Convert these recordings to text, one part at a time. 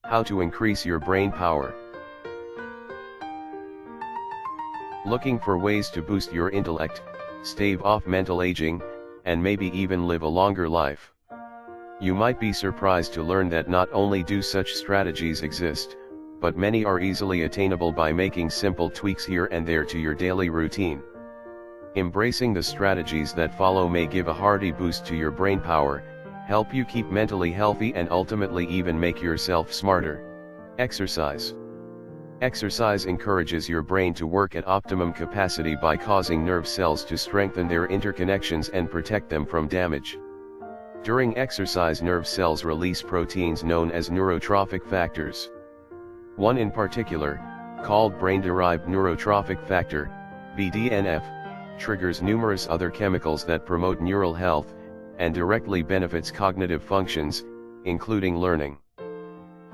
How to increase your brain power. Looking for ways to boost your intellect, stave off mental aging, and maybe even live a longer life? You might be surprised to learn that not only do such strategies exist, but many are easily attainable by making simple tweaks here and there to your daily routine. Embracing the strategies that follow may give a hearty boost to your brain power, help you keep mentally healthy, and ultimately even make yourself smarter. Exercise. Exercise encourages your brain to work at optimum capacity by causing nerve cells to strengthen their interconnections and protect them from damage. During exercise, nerve cells release proteins known as neurotrophic factors. One in particular, called brain-derived neurotrophic factor, BDNF, triggers numerous other chemicals that promote neural health, and directly benefits cognitive functions, including learning.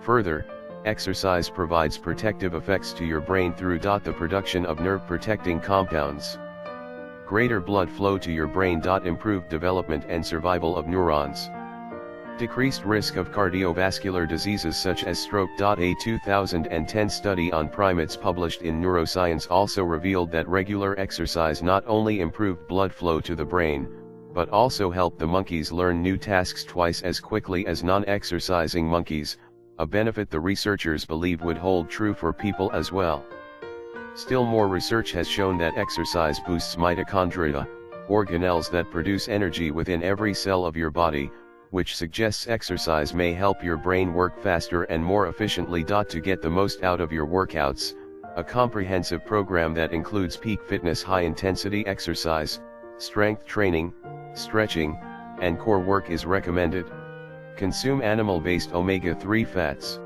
Further, exercise provides protective effects to your brain through the production of nerve-protecting compounds. Greater blood flow to your brain. Improved development and survival of neurons. Decreased risk of cardiovascular diseases such as stroke. A 2010 study on primates published in Neuroscience also revealed that regular exercise not only improved blood flow to the brain, but also helped the monkeys learn new tasks twice as quickly as non-exercising monkeys, a benefit the researchers believe would hold true for people as well. Still more research has shown that exercise boosts mitochondria, organelles that produce energy within every cell of your body, which suggests exercise may help your brain work faster and more efficiently. To get the most out of your workouts, a comprehensive program that includes peak fitness, high-intensity exercise, strength training, stretching, and core work is recommended. Consume animal-based omega-3 fats.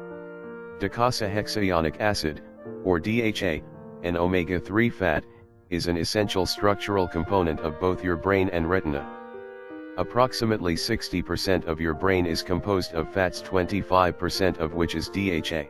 Docosahexaenoic acid, or DHA, an omega-3 fat, is an essential structural component of both your brain and retina. Approximately 60% of your brain is composed of fats, 25% of which is DHA.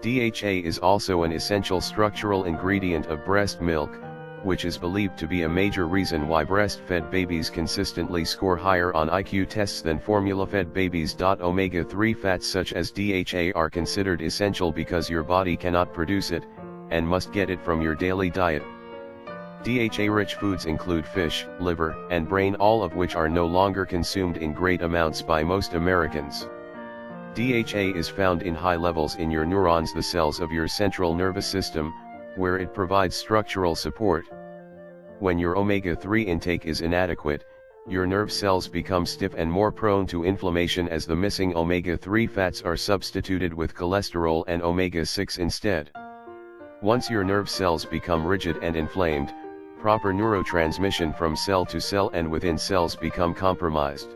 DHA is also an essential structural ingredient of breast milk, which is believed to be a major reason why breastfed babies consistently score higher on IQ tests than formula-fed babies. Omega-3 fats such as DHA are considered essential because your body cannot produce it, and must get it from your daily diet. DHA-rich foods include fish, liver, and brain, all of which are no longer consumed in great amounts by most Americans. DHA is found in high levels in your neurons, the cells of your central nervous system, where it provides structural support. When your omega-3 intake is inadequate, your nerve cells become stiff and more prone to inflammation as the missing omega-3 fats are substituted with cholesterol and omega-6 instead. Once your nerve cells become rigid and inflamed, proper neurotransmission from cell to cell and within cells become compromised.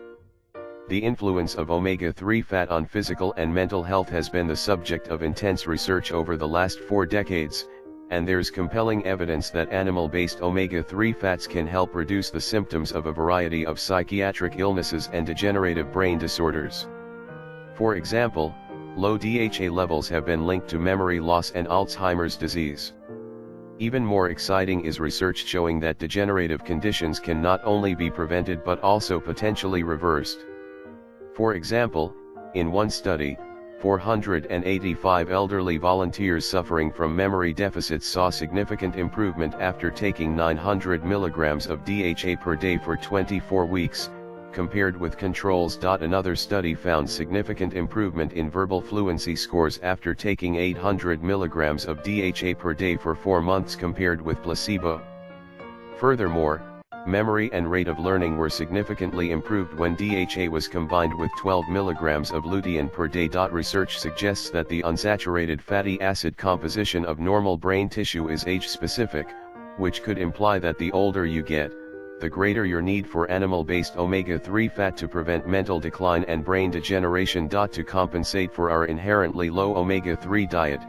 The influence of omega-3 fat on physical and mental health has been the subject of intense research over the last 4 decades, and there's compelling evidence that animal-based omega-3 fats can help reduce the symptoms of a variety of psychiatric illnesses and degenerative brain disorders. For example, low DHA levels have been linked to memory loss and Alzheimer's disease. Even more exciting is research showing that degenerative conditions can not only be prevented but also potentially reversed. For example, in one study, 485 elderly volunteers suffering from memory deficits saw significant improvement after taking 900 milligrams of DHA per day for 24 weeks, compared with controls. Another study found significant improvement in verbal fluency scores after taking 800 milligrams of DHA per day for 4 months compared with placebo. Furthermore, memory and rate of learning were significantly improved when DHA was combined with 12 milligrams of lutein per day. Research suggests that the unsaturated fatty acid composition of normal brain tissue is age-specific, which could imply that the older you get, the greater your need for animal-based omega-3 fat to prevent mental decline and brain degeneration. To compensate for our inherently low omega-3 diet,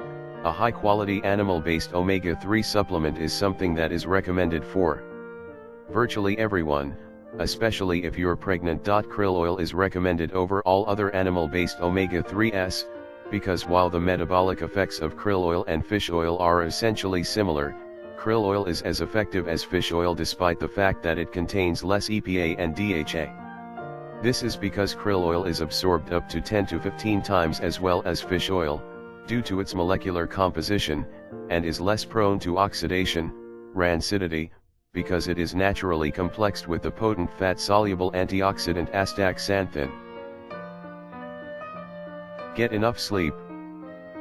a high-quality animal-based omega-3 supplement is something that is recommended for virtually everyone, especially if you're pregnant. Krill oil is recommended over all other animal-based omega-3s, because while the metabolic effects of krill oil and fish oil are essentially similar, krill oil is as effective as fish oil despite the fact that it contains less EPA and DHA. This is because krill oil is absorbed up to 10 to 15 times as well as fish oil, due to its molecular composition, and is less prone to oxidation, rancidity, because it is naturally complexed with the potent fat-soluble antioxidant astaxanthin. Get enough sleep.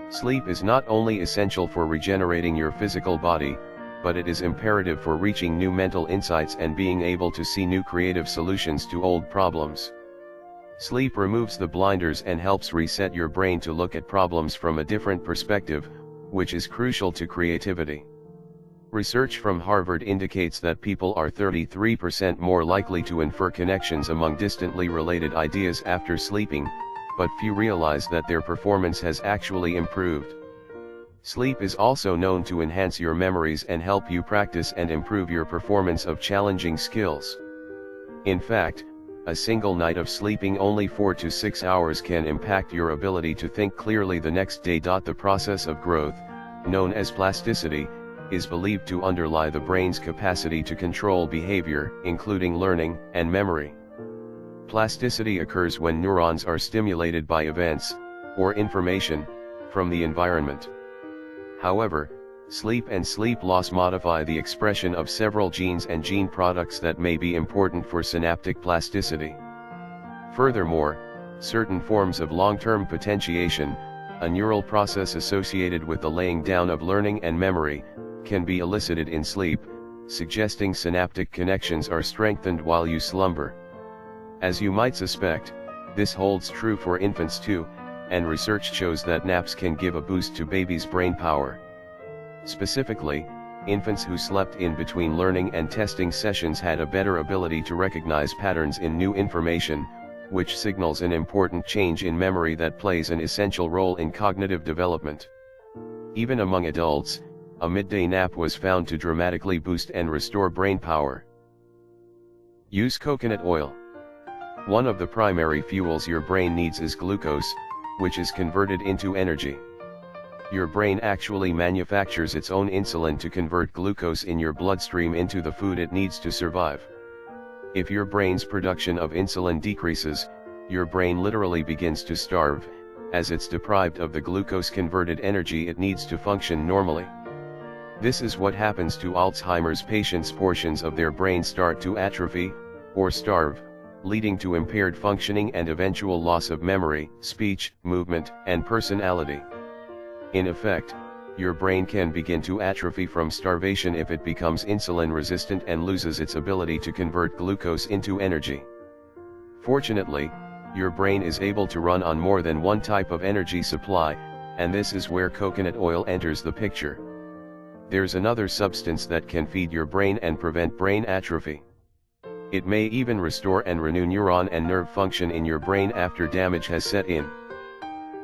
Sleep is not only essential for regenerating your physical body, but it is imperative for reaching new mental insights and being able to see new creative solutions to old problems. Sleep removes the blinders and helps reset your brain to look at problems from a different perspective, which is crucial to creativity. Research from Harvard indicates that people are 33% more likely to infer connections among distantly related ideas after sleeping, but few realize that their performance has actually improved. Sleep is also known to enhance your memories and help you practice and improve your performance of challenging skills. In fact, a single night of sleeping only 4 to 6 hours can impact your ability to think clearly the next day. The process of growth, known as plasticity, is believed to underlie the brain's capacity to control behavior, including learning and memory. Plasticity occurs when neurons are stimulated by events, or information, from the environment. However, sleep and sleep loss modify the expression of several genes and gene products that may be important for synaptic plasticity. Furthermore, certain forms of long-term potentiation, a neural process associated with the laying down of learning and memory, can be elicited in sleep, suggesting synaptic connections are strengthened while you slumber. As you might suspect, this holds true for infants too, and research shows that naps can give a boost to babies' brain power. Specifically, infants who slept in between learning and testing sessions had a better ability to recognize patterns in new information, which signals an important change in memory that plays an essential role in cognitive development. Even among adults, a midday nap was found to dramatically boost and restore brain power. Use coconut oil. One of the primary fuels your brain needs is glucose, which is converted into energy. Your brain actually manufactures its own insulin to convert glucose in your bloodstream into the food it needs to survive. If your brain's production of insulin decreases, your brain literally begins to starve, as it's deprived of the glucose-converted energy it needs to function normally. This is what happens to Alzheimer's patients. Portions of their brain start to atrophy, or starve, leading to impaired functioning and eventual loss of memory, speech, movement, and personality. In effect, your brain can begin to atrophy from starvation if it becomes insulin resistant and loses its ability to convert glucose into energy. Fortunately, your brain is able to run on more than one type of energy supply, and this is where coconut oil enters the picture. There's another substance that can feed your brain and prevent brain atrophy. It may even restore and renew neuron and nerve function in your brain after damage has set in.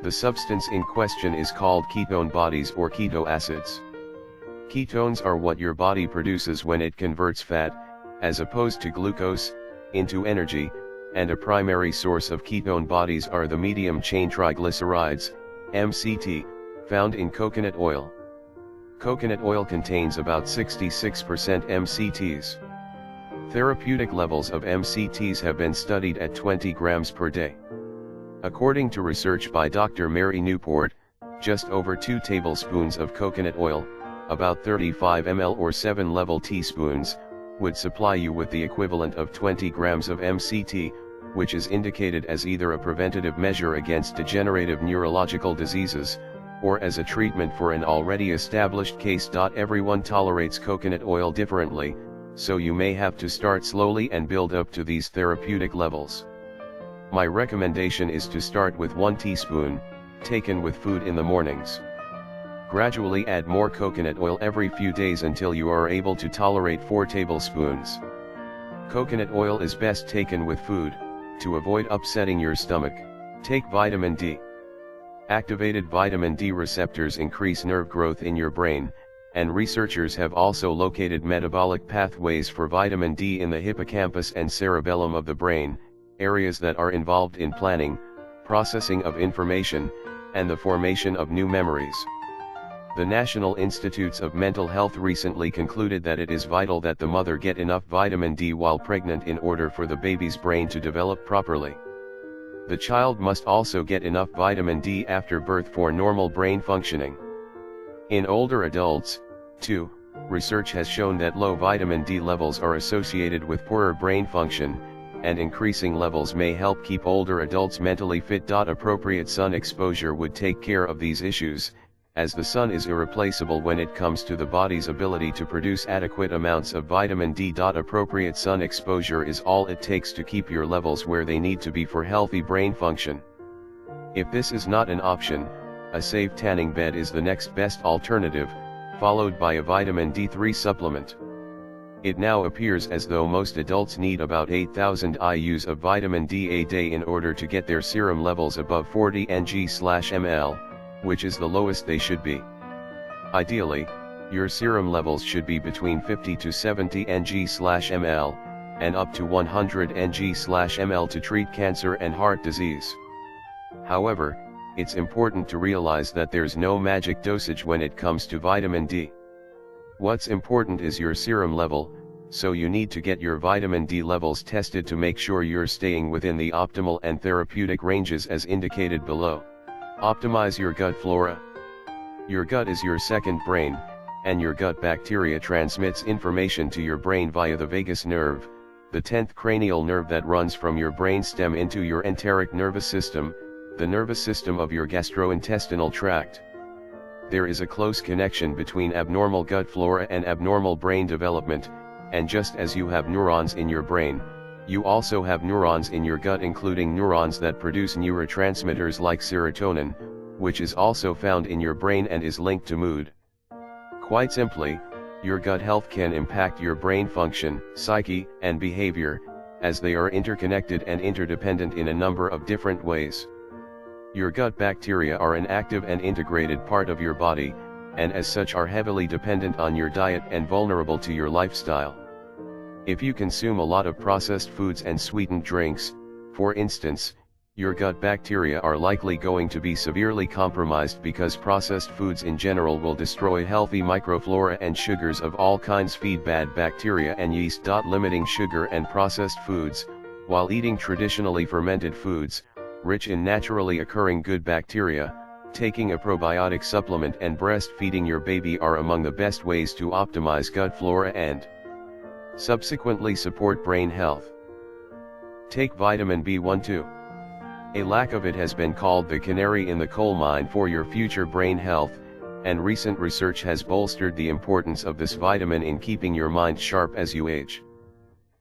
The substance in question is called ketone bodies or keto acids. Ketones are what your body produces when it converts fat, as opposed to glucose, into energy, and a primary source of ketone bodies are the medium-chain triglycerides, MCT, found in coconut oil. Coconut oil contains about 66% MCTs. Therapeutic levels of MCTs have been studied at 20 grams per day. According to research by Dr. Mary Newport, just over 2 tablespoons of coconut oil, about 35 ml or 7 level teaspoons, would supply you with the equivalent of 20 grams of MCT, which is indicated as either a preventative measure against degenerative neurological diseases, or as a treatment for an already established case. Everyone tolerates coconut oil differently, so you may have to start slowly and build up to these therapeutic levels. My recommendation is to start with 1 teaspoon, taken with food in the mornings. Gradually add more coconut oil every few days until you are able to tolerate 4 tablespoons. Coconut oil is best taken with food. To avoid upsetting your stomach, take vitamin D. Activated vitamin D receptors increase nerve growth in your brain, and researchers have also located metabolic pathways for vitamin D in the hippocampus and cerebellum of the brain, areas that are involved in planning, processing of information, and the formation of new memories. The National Institutes of Mental Health recently concluded that it is vital that the mother get enough vitamin D while pregnant in order for the baby's brain to develop properly. The child must also get enough vitamin D after birth for normal brain functioning. In older adults, too, research has shown that low vitamin D levels are associated with poorer brain function, and increasing levels may help keep older adults mentally fit. Appropriate sun exposure would take care of these issues, as the sun is irreplaceable when it comes to the body's ability to produce adequate amounts of vitamin D. Appropriate sun exposure is all it takes to keep your levels where they need to be for healthy brain function. If this is not an option, a safe tanning bed is the next best alternative, followed by a vitamin D3 supplement. It now appears as though most adults need about 8,000 IUs of vitamin D a day in order to get their serum levels above 40 ng/ml, which is the lowest they should be. Ideally, your serum levels should be between 50 to 70 ng/ml, and up to 100 ng/ml to treat cancer and heart disease. However, it's important to realize that there's no magic dosage when it comes to vitamin D. What's important is your serum level, so you need to get your vitamin D levels tested to make sure you're staying within the optimal and therapeutic ranges as indicated below. Optimize your gut flora. Your gut is your second brain, and your gut bacteria transmits information to your brain via the vagus nerve, the 10th cranial nerve that runs from your brainstem into your enteric nervous system, the nervous system of your gastrointestinal tract. There is a close connection between abnormal gut flora and abnormal brain development, and just as you have neurons in your brain, you also have neurons in your gut, including neurons that produce neurotransmitters like serotonin, which is also found in your brain and is linked to mood. Quite simply, your gut health can impact your brain function, psyche, and behavior, as they are interconnected and interdependent in a number of different ways. Your gut bacteria are an active and integrated part of your body, and as such are heavily dependent on your diet and vulnerable to your lifestyle. If you consume a lot of processed foods and sweetened drinks, for instance, your gut bacteria are likely going to be severely compromised because processed foods in general will destroy healthy microflora, and sugars of all kinds feed bad bacteria and yeast. Limiting sugar and processed foods, while eating traditionally fermented foods, rich in naturally occurring good bacteria, taking a probiotic supplement and breastfeeding your baby are among the best ways to optimize gut flora and subsequently support brain health. Take vitamin B12. A lack of it has been called the canary in the coal mine for your future brain health, and recent research has bolstered the importance of this vitamin in keeping your mind sharp as you age.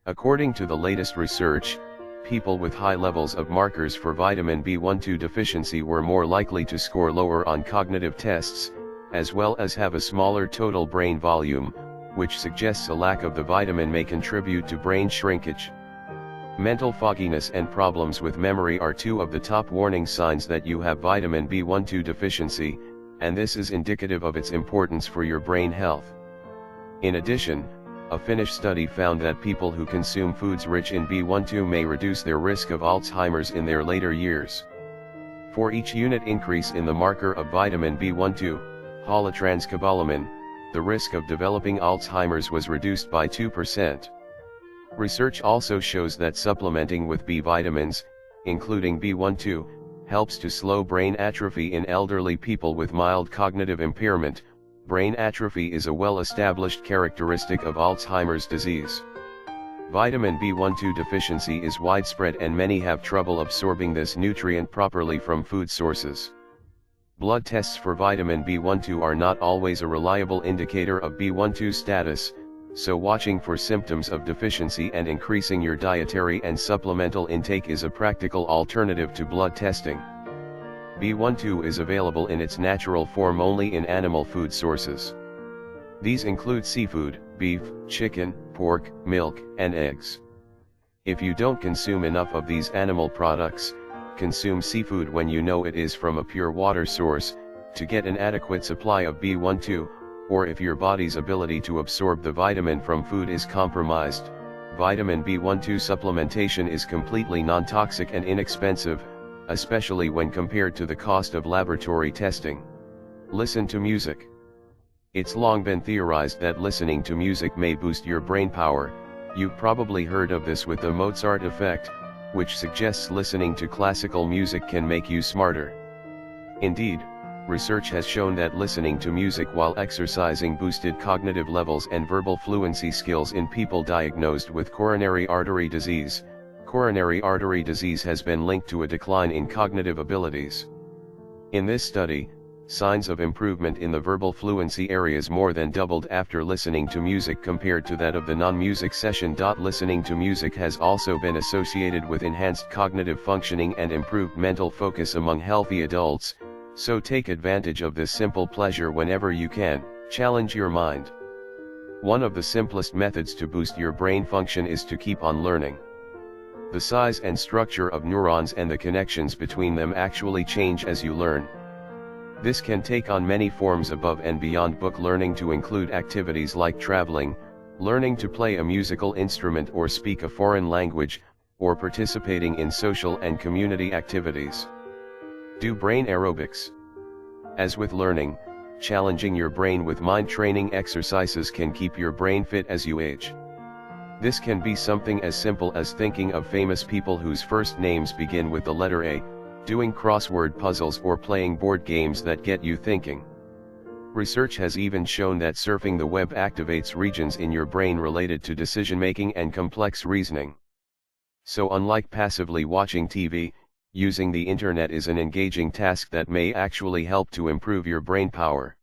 According to the latest research, people with high levels of markers for vitamin B12 deficiency were more likely to score lower on cognitive tests, as well as have a smaller total brain volume, which suggests a lack of the vitamin may contribute to brain shrinkage. Mental fogginess and problems with memory are two of the top warning signs that you have vitamin B12 deficiency, and this is indicative of its importance for your brain health. In addition, a Finnish study found that people who consume foods rich in B12 may reduce their risk of Alzheimer's in their later years. For each unit increase in the marker of vitamin B12, holotranscobalamin, the risk of developing Alzheimer's was reduced by 2%. Research also shows that supplementing with B vitamins, including B12, helps to slow brain atrophy in elderly people with mild cognitive impairment. Brain atrophy is a well-established characteristic of Alzheimer's disease. Vitamin B12 deficiency is widespread and many have trouble absorbing this nutrient properly from food sources. Blood tests for vitamin B12 are not always a reliable indicator of B12 status, so watching for symptoms of deficiency and increasing your dietary and supplemental intake is a practical alternative to blood testing. B12 is available in its natural form only in animal food sources. These include seafood, beef, chicken, pork, milk, and eggs. If you don't consume enough of these animal products, consume seafood when you know it is from a pure water source, to get an adequate supply of B12, or if your body's ability to absorb the vitamin from food is compromised. Vitamin B12 supplementation is completely non-toxic and inexpensive, especially when compared to the cost of laboratory testing. Listen to music. It's long been theorized that listening to music may boost your brain power. You've probably heard of this with the Mozart effect, which suggests listening to classical music can make you smarter. Indeed, research has shown that listening to music while exercising boosted cognitive levels and verbal fluency skills in people diagnosed with coronary artery disease. Coronary artery disease has been linked to a decline in cognitive abilities. In this study, signs of improvement in the verbal fluency areas more than doubled after listening to music compared to that of the non-music session. Listening to music has also been associated with enhanced cognitive functioning and improved mental focus among healthy adults, so take advantage of this simple pleasure whenever you can. Challenge your mind. One of the simplest methods to boost your brain function is to keep on learning. The size and structure of neurons and the connections between them actually change as you learn. This can take on many forms above and beyond book learning to include activities like traveling, learning to play a musical instrument or speak a foreign language, or participating in social and community activities. Do brain aerobics. As with learning, challenging your brain with mind training exercises can keep your brain fit as you age. This can be something as simple as thinking of famous people whose first names begin with the letter A, doing crossword puzzles or playing board games that get you thinking. Research has even shown that surfing the web activates regions in your brain related to decision-making and complex reasoning. So unlike passively watching TV, using the internet is an engaging task that may actually help to improve your brain power.